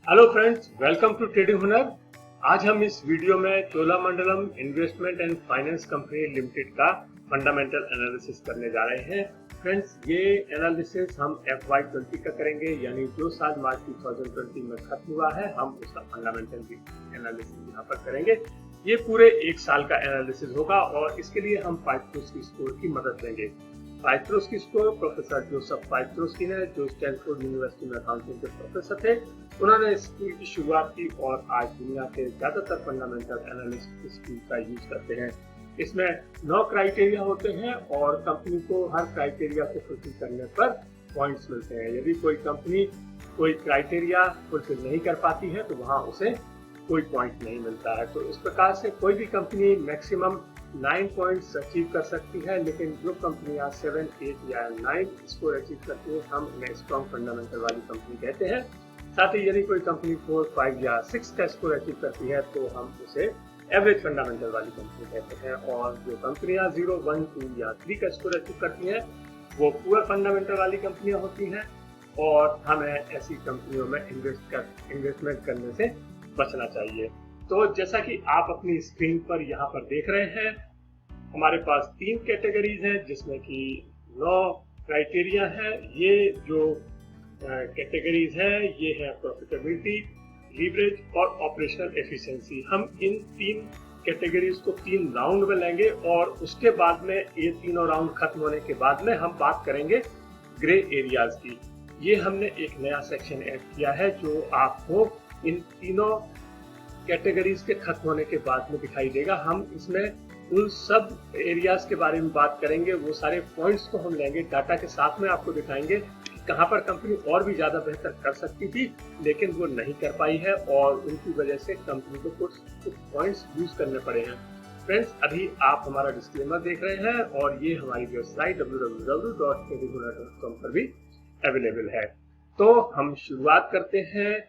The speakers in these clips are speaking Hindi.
Hello friends, welcome to trading Hunar. आज हम इस वीडियो में Cholamandalam investment and finance company limited का फंडामेंटल एनालिसिस करने जा रहे हैं। फ्रेंड्स, ये एनालिसिस हम FY20 का करेंगे, यानी जो साल मार्च 2020 में खत्म हुआ है हम उसका फंडामेंटल एनालिसिस यहाँ पर करेंगे। ये पूरे एक साल का एनालिसिस होगा और इसके लिए हम पाइथागोरस स्कोर की मदद लेंगे। Pythagoras score professor Joseph Pythagoras ने, जो स्टैनफोर्ड यूनिवर्सिटी में अकाउंटिंग के प्रोफेसर थे, उन्होंने इस टूल की शुरुआत की और आज दुनिया के ज्यादातर फंडामेंटल एनालिस्ट इस टूल का यूज करते हैं। इसमें 9 क्राइटेरिया होते हैं और कंपनी को हर क्राइटेरिया को फुलफिल करने पर पॉइंट्स मिलते हैं। यदि कोई कंपनी कोई क्राइटेरिया फुलफिल नहीं कर पाती है तो वहां उसे कोई पॉइंट नहीं मिलता है। तो इस प्रकार से कोई भी कंपनी मैक्सिमम 9 पॉइंट्स अचीव कर सकती है, लेकिन जो कंपनियां 7, 8 या 9 स्कोर अचीव करती है हम उन्हें स्ट्रॉन्ग फंडामेंटल वाली कंपनी कहते हैं। साथ ही यदि कोई कंपनी 4, 5 या 6 का स्कोर अचीव करती है तो हम उसे एवरेज फंडामेंटल वाली कंपनी कहते हैं, और जो कंपनियां 0, 1, 2 या 3 का स्कोर अचीव करती हैं वो पुअर फंडामेंटल वाली कंपनियां होती हैं और हमें ऐसी कंपनियों में इन्वेस्टमेंट करने से बचना चाहिए। तो जैसा कि आप अपनी स्क्रीन पर यहाँ पर देख रहे हैं, हमारे पास 3 कैटेगरीज हैं जिसमें कि 9 क्राइटेरिया है। ये जो कैटेगरीज है ये है प्रॉफिटेबिलिटी, लीवरेज और ऑपरेशनल एफिशिएंसी। हम इन 3 कैटेगरीज को 3 राउंड में लेंगे और उसके बाद में ये तीनों राउंड खत्म होने के बाद में हम बात करेंगे ग्रे एरियाज की। ये हमने एक नया सेक्शन ऐड किया है जो आपको इन तीनों कैटेगरीज के खत्म होने के बाद में दिखाई देगा। हम इसमें उन सब एरियाज के बारे में बात करेंगे, वो सारे पॉइंट्स को हम लेंगे, डाटा के साथ में आपको दिखाएंगे कि कहां पर कंपनी और भी ज्यादा बेहतर कर सकती थी लेकिन वो नहीं कर पाई है और उनकी वजह से कंपनी को कुछ पॉइंट्स यूज करने पड़े हैं। फ्रेंड्स, अभी आप हमारा डिस्क्लेमर देख रहे हैं और ये हमारी वेबसाइट www.tradinghunar.com पर भी अवेलेबल है। तो हम शुरुआत करते हैं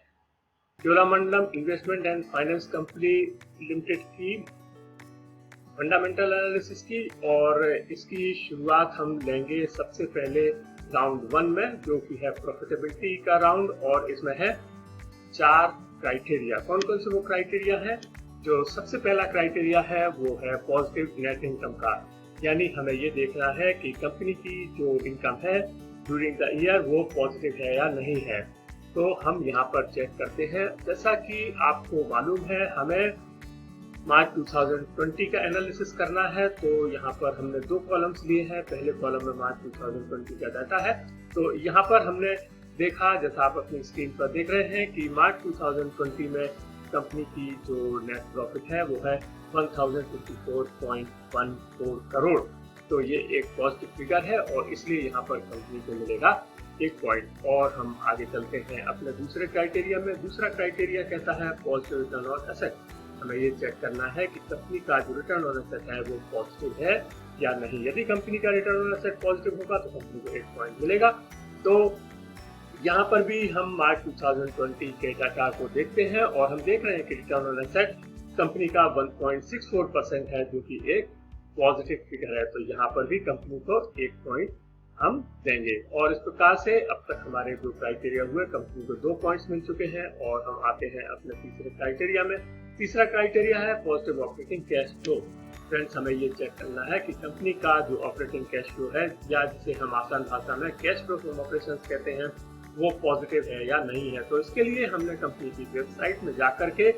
Cholamandalam investment and finance company limited की फंडामेंटल एनालिसिस की, और इसकी शुरुआत हम लेंगे सबसे पहले राउंड 1 में, जो कि है प्रॉफिटेबिलिटी का राउंड, और इसमें है 4 क्राइटेरिया। कौन कौन से वो क्राइटेरिया है? जो सबसे पहला क्राइटेरिया है वो है पॉजिटिव नेट इनकम का, यानी हमें ये देखना है कि कंपनी की जो इनकम है ड्यूरिंग द ईयर वो पॉजिटिव है या नहीं है। तो हम यहाँ पर चेक करते हैं। जैसा कि आपको मालूम है, हमें मार्च 2020 का एनालिसिस करना है, तो यहाँ पर हमने 2 कॉलम्स लिए हैं। पहले कॉलम में मार्च 2020 का डाटा है, तो यहाँ पर हमने देखा, जैसा आप अपनी स्क्रीन पर देख रहे हैं, कि मार्च 2020 में कंपनी की जो नेट प्रॉफिट है वो है 1054.14 करोड़। तो ये एक पॉजिटिव फिगर है और इसलिए यहाँ पर कंपनी को मिलेगा 1 पॉइंट। और हम आगे चलते हैं अपने दूसरे क्राइटेरिया में। दूसरा क्राइटेरिया कहता है पॉजिटिव रिटर्न ऑन एसेट। हमें ये चेक करना है कि कंपनी का जो रिटर्न ऑन एसेट है वो पॉजिटिव है या नहीं। यदि कंपनी का रिटर्न ऑन एसेट पॉजिटिव होगा तो कंपनी को 1 पॉइंट मिलेगा। तो यहाँ पर भी हम मार्च 2020 के डाटा को देखते हैं और हम देख रहे हैं कि रिटर्न ऑन एसेट कंपनी का 1.64% है, जो कि एक पॉजिटिव फिगर है। तो यहाँ पर भी कंपनी को 1 पॉइंट हम देंगे। और इस प्रकार से अब तक हमारे जो क्राइटेरिया हुए, कंपनी को 2 पॉइंट्स मिल चुके हैं। और हम आते हैं अपने तीसरे क्राइटेरिया में। तीसरा क्राइटेरिया है positive operating cash flow. Friends, हमें ये चेक करना है कि कंपनी का जो ऑपरेटिंग कैश फ्लो है, या जिसे हम आसान भाषा में कैश फ्लो फ्रॉम ऑपरेशंस कहते हैं, वो पॉजिटिव है या नहीं है। तो इसके लिए हमने कंपनी की वेबसाइट में जाकर के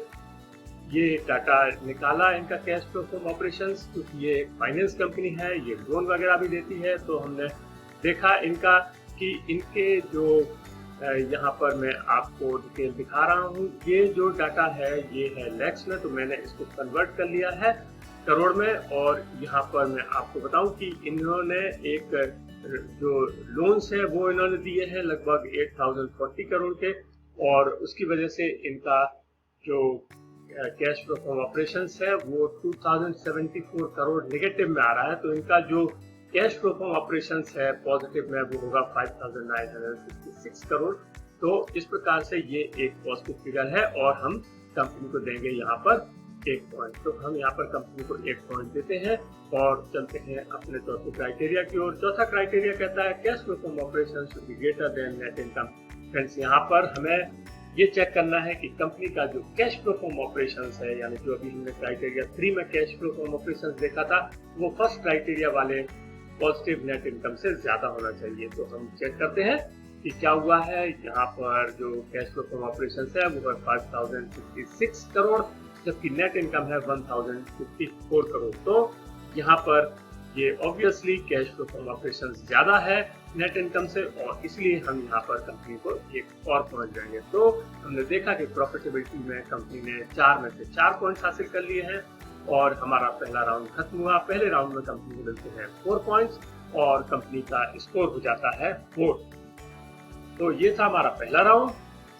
ये डाटा निकाला, इनका कैश फ्लो फ्रॉम ऑपरेशंस, क्योंकि ये एक फाइनेंस कंपनी है, ये लोन वगैरह भी देती है। तो हमने देखा इनका कि इनके जो यहाँ पर मैं आपको डिटेल दिखा रहा हूँ, ये जो डाटा है ये है लैक्स में, तो मैंने इसको कन्वर्ट कर लिया है करोड़ में। और यहाँ पर मैं आपको बताऊं कि इन्होंने एक जो लोन्स है वो इन्होंने दिए हैं लगभग 8040 करोड़ के, और उसकी वजह से इनका जो कैश फ्लो फ्रॉम ऑपरेशंस है वो 2074 करोड़ नेगेटिव में आ रहा है। तो इनका जो कैश फ्लो फ्रॉम ऑपरेशंस है पॉजिटिव में वो होगा 5966 करोड़। तो इस प्रकार से ये एक पॉजिटिव फिगर है और हम कंपनी को देंगे यहाँ पर 1 पॉइंट। तो हम यहाँ पर कंपनी को 1 पॉइंट देते हैं और चलते हैं अपने चौथे क्राइटेरिया की ओर। चौथा क्राइटेरिया कहता है cash flow from operations should be greater than net income. Friends, यहाँ पर हमें ये चेक करना है कि कंपनी का जो कैश फ्लो फ्रॉम ऑपरेशंस है, यानी जो अभी हमने क्राइटेरिया 3 में कैश फ्लो फ्रॉम ऑपरेशंस देखा था, वो फर्स्ट क्राइटेरिया वाले पॉजिटिव नेट इनकम से ज्यादा होना चाहिए। तो हम चेक करते हैं कि क्या हुआ है। यहाँ पर जो कैश फ्लो फ्रॉम ऑपरेशंस है वो है 5056 करोड़, जबकि नेट इनकम है 1054 करोड़। तो यहाँ पर ये obviously cash flow from operations ज्यादा है नेट इनकम से, और इसलिए हम यहाँ पर कंपनी को एक और पॉइंट देंगे। तो हमने देखा कि प्रॉफिटेबिलिटी में कंपनी ने 4 में से 4 पॉइंट्स हासिल कर लिए हैं और हमारा पहला राउंड खत्म हुआ। पहले राउंड में कंपनी को मिलते हैं 4 पॉइंट्स और कंपनी का स्कोर हो जाता है 4। तो ये था हमारा पहला राउंड।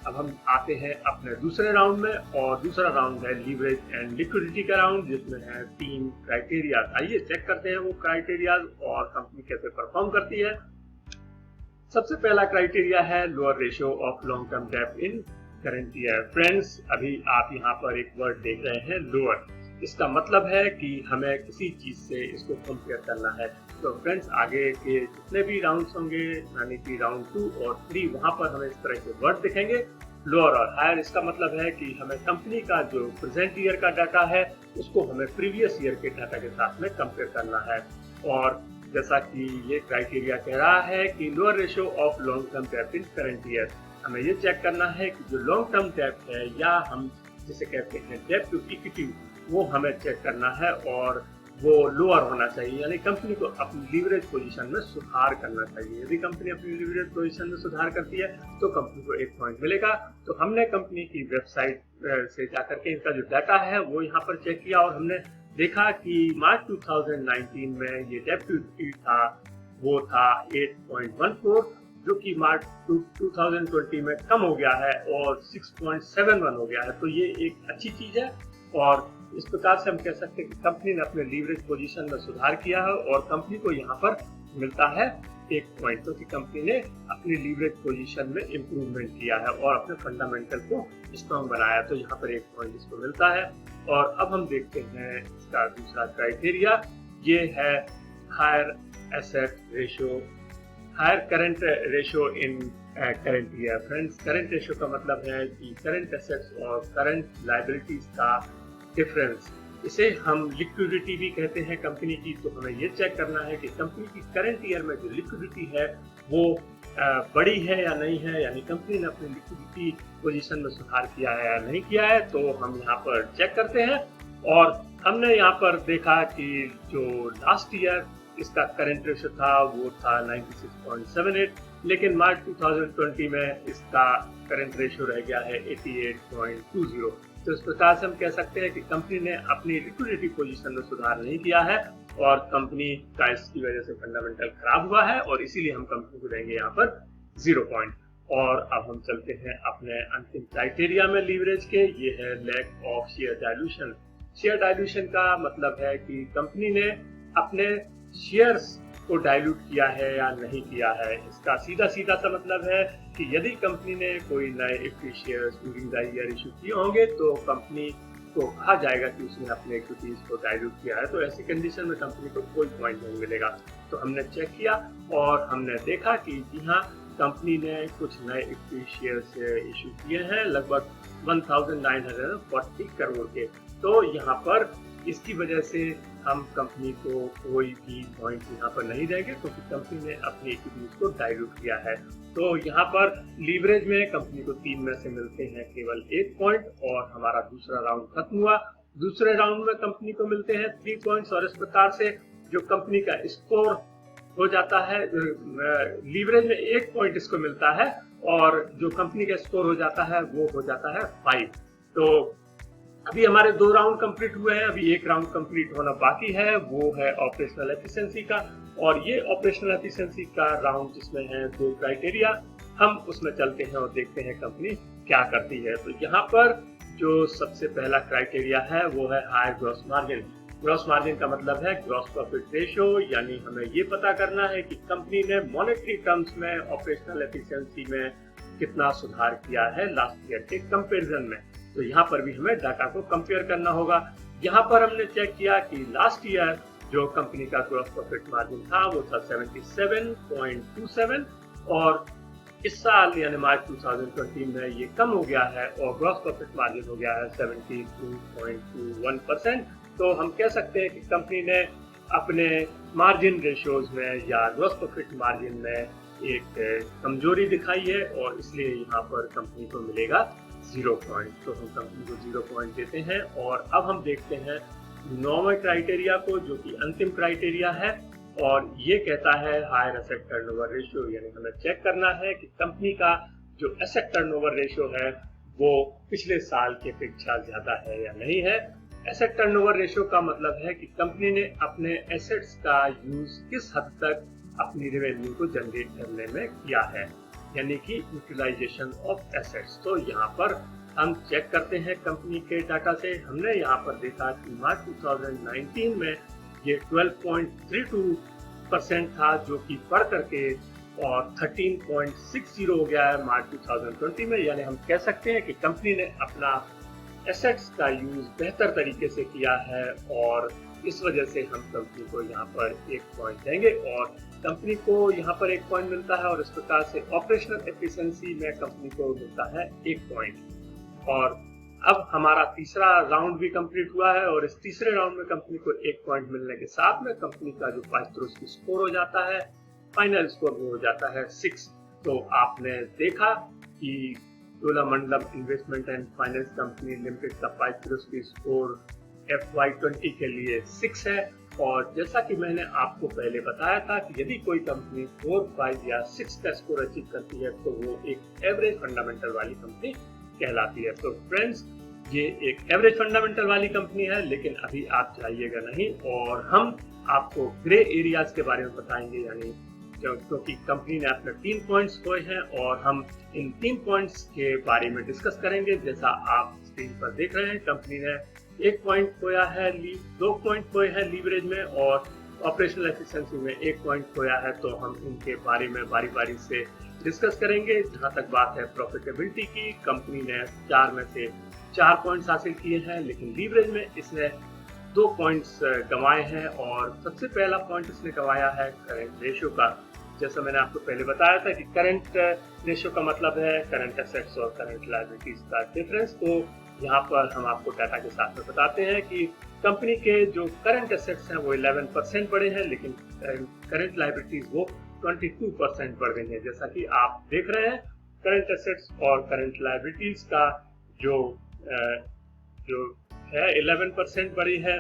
अब हम आते हैं अपने दूसरे राउंड में, और दूसरा राउंड है लीवरेज एंड लिक्विडिटी का राउंड, जिसमें है 3 क्राइटेरिया। आइए चेक करते हैं वो क्राइटेरियाज और कंपनी कैसे परफॉर्म करती है। सबसे पहला क्राइटेरिया है lower ratio of long term debt in current year. Friends, अभी आप यहाँ पर एक वर्ड देख रहे हैं लोअर। इसका मतलब है कि हमें किसी चीज से इसको कंपेयर करना है। तो फ्रेंड्स, आगे के जितने भी राउंड्स होंगे, यानी कि राउंड 2 और 3, वहां पर हमें इस तरह के वर्ड दिखेंगे, लोअर और हायर। इसका मतलब है कि हमें कंपनी का जो प्रेजेंट ईयर का डाटा है उसको हमें प्रीवियस ईयर के डाटा के साथ में कंपेयर करना है। और जैसा कि ये क्राइटेरिया कह रहा है कि lower ratio of long term debt in current year, हमें ये चेक करना है कि जो लॉन्ग टर्म डेट है, या हम जिसे कहते हैं डेट टू इक्विटी, वो हमें चेक करना है और वो लोअर होना चाहिए। यानी कंपनी को अपनी लीवरेज पोजीशन में सुधार करना चाहिए। यदि कंपनी अपनी लीवरेज पोजीशन में सुधार करती है तो कंपनी को 1 पॉइंट मिलेगा। तो हमने कंपनी की वेबसाइट से जाकर के इनका जो डाटा है वो यहाँ पर चेक किया, और हमने देखा कि मार्च 2019 में ये डेट टू इक्विटी था, वो था 8.14, जो कि मार्च 2020 में कम हो गया है और 6.71 हो गया है। तो ये एक अच्छी चीज है, और इस प्रकार से हम कह सकते हैं कि कंपनी ने अपने लीवरेज पोजीशन में सुधार किया है और कंपनी को यहाँ पर मिलता है 1 पॉइंट, क्योंकि कंपनी ने अपनी लीवरेज पोजीशन में इम्प्रूवमेंट किया है और अपने फंडामेंटल को स्ट्रॉन्ग बनाया। तो यहाँ पर 1 पॉइंट इसको मिलता है। और अब हम देखते हैं इसका दूसरा क्राइटेरिया, ये है higher asset ratio, higher current ratio in current year. Friends, current ratio का मतलब है कि करंट एसेट्स और करंट लायबिलिटीज का डिफरेंस। इसे हम लिक्विडिटी भी कहते हैं कंपनी की। तो हमें ये चेक करना है कि कंपनी की करंट ईयर में जो लिक्विडिटी है वो बड़ी है या नहीं है, यानी कंपनी ने अपनी लिक्विडिटी पोजीशन में सुधार किया है या नहीं किया है। तो हम यहाँ पर चेक करते हैं, और हमने यहाँ पर देखा कि जो लास्ट ईयर इसका करंट रेशियो था वो था 96.78, लेकिन मार्च 2020 में इसका करंट रेशियो रह गया है 88.20। तो इस प्रकार से हम कह सकते हैं कि कंपनी ने अपनी लिक्विडिटी पोजीशन में सुधार नहीं किया है और कंपनी का इसकी वजह से फंडामेंटल खराब हुआ है, और इसीलिए हम कंपनी को देंगे यहाँ पर 0 पॉइंट। और अब हम चलते हैं अपने अंतिम क्राइटेरिया में लीवरेज के, ये है lack of share dilution. Share dilution का मतलब है कि कंपनी ने अपने शेयर्स को डाइल्यूट किया है या नहीं किया है। इसका सीधा सा मतलब है कि यदि कंपनी ने कोई नए equity shares during the year issue किए होंगे तो कंपनी को कहा जाएगा कि उसने अपने इक्विटीज को डाइल्यूट किया है। तो ऐसी कंडीशन में कंपनी को कोई पॉइंट नहीं मिलेगा। तो हमने चेक किया और हमने देखा कि जी हाँ, कंपनी ने कुछ नए इक्विटी शेयर्स इशू किए हैं, लगभग 1940 करोड़ के। तो यहाँ पर इसकी वजह से हम कंपनी को कोई भी पॉइंट यहाँ पर नहीं देंगे, क्योंकि कंपनी ने अपनी इक्विटीज को डाइल्यूट किया है। तो यहाँ पर लीवरेज में कंपनी को 3 में से मिलते हैं केवल 1 पॉइंट, और हमारा दूसरा राउंड खत्म हुआ। दूसरे राउंड में कंपनी को मिलते हैं 3 पॉइंट्स, और इस प्रकार से जो कंपनी का स्कोर हो जाता है, लीवरेज में 1 पॉइंट इसको मिलता है, और जो कंपनी का स्कोर हो जाता है वो हो जाता है 5। तो अभी हमारे 2 राउंड कंप्लीट हुए हैं, अभी 1 राउंड कंप्लीट होना बाकी है, वो है ऑपरेशनल एफिशिएंसी का। और ये ऑपरेशनल एफिशिएंसी का राउंड जिसमें है 2 क्राइटेरिया, हम उसमें चलते हैं और देखते हैं कंपनी क्या करती है। तो यहाँ पर जो सबसे पहला क्राइटेरिया है वो है higher gross margin. Gross margin का मतलब है ग्रॉस प्रॉफिट रेशियो, यानी हमें ये पता करना है कि कंपनी ने मॉनेटरी टर्म्स में ऑपरेशनल एफिशिएंसी में कितना सुधार किया है लास्ट ईयर के कंपैरिजन में। तो यहाँ पर भी हमें डाटा को कंपेयर करना होगा। यहाँ पर हमने चेक किया कि लास्ट ईयर जो कंपनी का ग्रॉस प्रॉफिट मार्जिन था वो था 77.27, और इस साल यानी मार्च 2020 में ये कम हो गया है और ग्रॉस प्रॉफिट मार्जिन हो गया है 72.21%। तो हम कह सकते हैं कि कंपनी ने अपने मार्जिन रेशियोज में या ग्रॉस प्रॉफिट मार्जिन में एक कमजोरी दिखाई है और इसलिए यहाँ पर कंपनी को मिलेगा 0 पॉइंट। तो हम कंपनी को 0 पॉइंट देते हैं। और अब हम देखते हैं नॉर्मल क्राइटेरिया को, जो कि अंतिम क्राइटेरिया है और ये कहता है हायर एसेट टर्नओवर रेशियो, यानी हमें चेक करना है कि कंपनी का जो एसेट टर्नओवर रेशियो है वो पिछले साल की अपेक्षा ज्यादा है या नहीं है। एसेट टर्नओवर रेशियो का मतलब है कि कंपनी ने अपने एसेट्स का यूज किस हद तक अपनी रेवेन्यू को जनरेट करने में किया है, यानी कि यूटिलाइजेशन ऑफ एसेट्स। तो यहाँ पर हम चेक करते हैं कंपनी के डाटा से। हमने यहाँ पर देखा कि मार्च 2019 में ये 12.32% था, जो कि बढ़ करके और 13.60 हो गया है मार्च 2020 में। यानी हम कह सकते हैं कि कंपनी ने अपना एसेट्स का यूज बेहतर तरीके से किया है और इस वजह से हम कंपनी को यहाँ पर 1 पॉइंट देंगे और कंपनी को यहाँ पर 1 पॉइंट मिलता है और इस प्रकार से ऑपरेशनल एफिशिएंसी में कंपनी को मिलता है 1 पॉइंट। और अब हमारा तीसरा राउंड भी कंप्लीट हुआ है और इस तीसरे राउंड में कंपनी को 1 पॉइंट मिलने के साथ में कंपनी का जो पाइथ्रोस्की स्कोर हो जाता है, फाइनल स्कोर वो हो जाता है 6। तो आपने देखा कि Cholamandalam investment and finance company limited का पाइथ्रोस्की स्कोर FY20 के लिए 6 है। और जैसा कि मैंने आपको पहले बताया था कि यदि कोई कंपनी 4, 5 या 6 का स्कोर अचीव करती है तो वो एक एवरेज फंडामेंटल वाली कंपनी कहलाती है। तो फ्रेंड्स, ये एक एवरेज फंडामेंटल वाली कंपनी है, लेकिन अभी आप जाइएगा नहीं और हम आपको ग्रे एरियाज के बारे में बताएंगे, यानी क्योंकि कंपनी ने अपने 3 पॉइंट्स खोए हैं और हम इन 3 पॉइंट्स के बारे में डिस्कस करेंगे। जैसा आप स्क्रीन पर देख रहे हैं, कंपनी ने 1 पॉइंट खोया है, 2 पॉइंट खोए हैं लीवरेज में और ऑपरेशनल एफिशिएंसी में 1 पॉइंट खोया है। तो हम इनके बारे में बारी बारी से डिस्कस करेंगे। जहां तक बात है प्रॉफिटेबिलिटी की, कंपनी ने 4 में से 4 पॉइंट्स हासिल किए हैं, लेकिन लीवरेज में इसने 2 पॉइंट्स गंवाए हैं और सबसे पहला पॉइंट इसने गंवाया है करंट रेशियो का। जैसा मैंने आपको पहले बताया था कि करंट रेशियो का मतलब है करंट एसेट्स और करंट लायबिलिटीज का डिफरेंस। तो यहाँ पर हम आपको डाटा के साथ में बताते हैं कि कंपनी के जो करंट एसेट्स हैं वो 11% बढ़े हैं, लेकिन करंट लायबिलिटीज वो 22% बढ़ गई है। जैसा कि आप देख रहे हैं, करंट एसेट्स और करंट लायबिलिटीज का जो है 11% बढ़ी है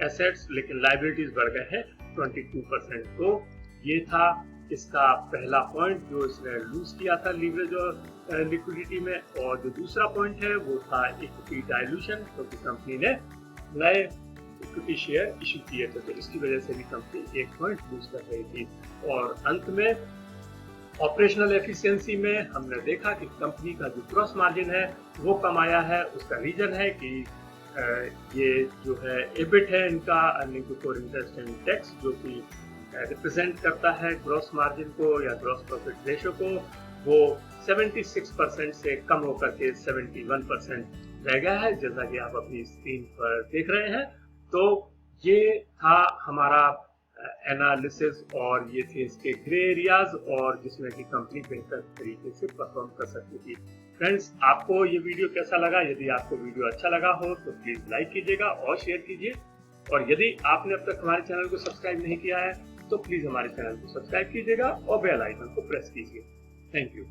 एसेट्स, लेकिन लायबिलिटीज बढ़ गए हैं 22%। तो ये था इसका पहला पॉइंट जो इसने लूज किया था लीवरेज और लिक्विडिटी में। और जो दूसरा पॉइंट है वो था इक्विटी डाइल्यूशन, क्योंकि कंपनी ने नए इक्विटी शेयर इशू किए थे, तो इसकी वजह से भी कंपनी 1 पॉइंट लूज कर रही थी। और अंत में ऑपरेशनल एफिशिएंसी में हमने देखा कि कंपनी का जो ग्रॉस मार्जिन है वो कम आया है। उसका रीजन है कि ये जो है एबिट है इनका, earning before interest and tax, जो कि रिप्रेजेंट करता है ग्रॉस मार्जिन को या ग्रॉस प्रॉफिट रेशियो को, वो 76% से कम होकर के 71% रह गया है, जैसा कि आप अपनी स्क्रीन पर देख रहे हैं। तो ये था हमारा एनालिसिस और ये थे इसके ग्रे एरियाज और जिसमें कि कंपनी बेहतर तरीके से परफॉर्म कर सकती थी। फ्रेंड्स, आपको ये वीडियो कैसा लगा? यदि आपको वीडियो अच्छा लगा हो तो प्लीज लाइक कीजिएगा और शेयर कीजिए। और यदि आपने अब तक हमारे चैनल को सब्सक्राइब नहीं किया है तो प्लीज हमारे चैनल को सब्सक्राइब कीजिएगा और बेल आइकन को प्रेस कीजिए। Thank you.